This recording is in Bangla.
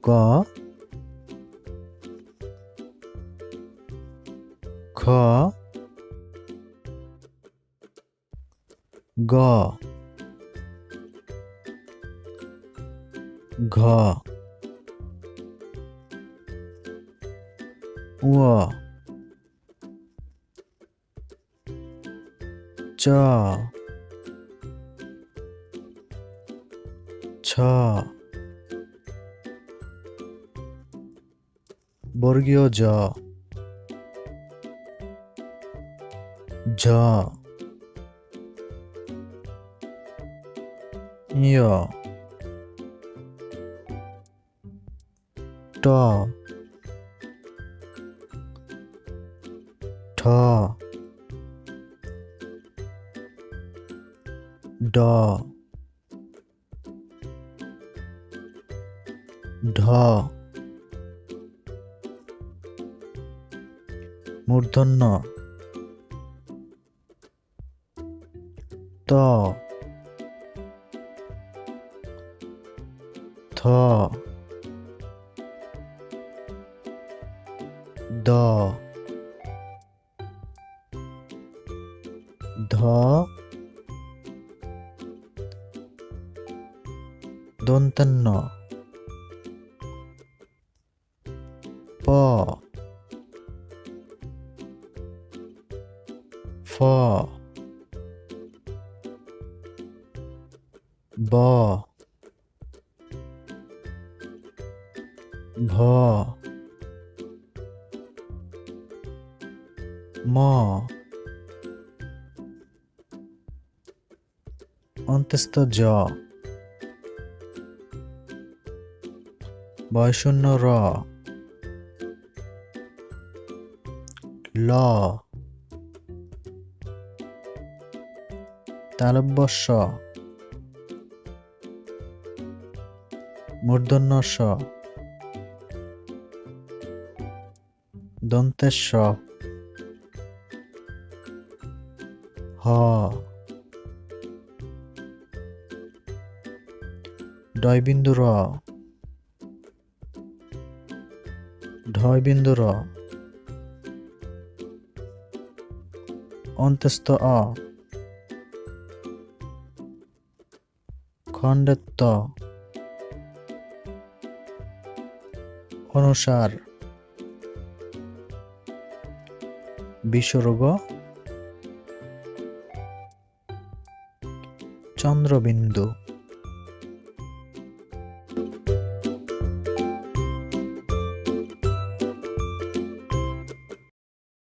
ক খ গ ঘ ও চ ছ বর্গীয় জ ঝ ইয় ট ঠ ড ঢ মূর্ধন্য ত থ দ ধ দন্তান্ন প ফ ব ভ ম অন্তস্থ জ বয়শূন্য র ল তালব্য স মূর্ধন্য স দন্তের স হ ডয়বিন্দু র ঢয়বিন্দু র অন্তস্থ অ খণ্ডের ত অনুসার বিসর্গ চন্দ্রবিন্দু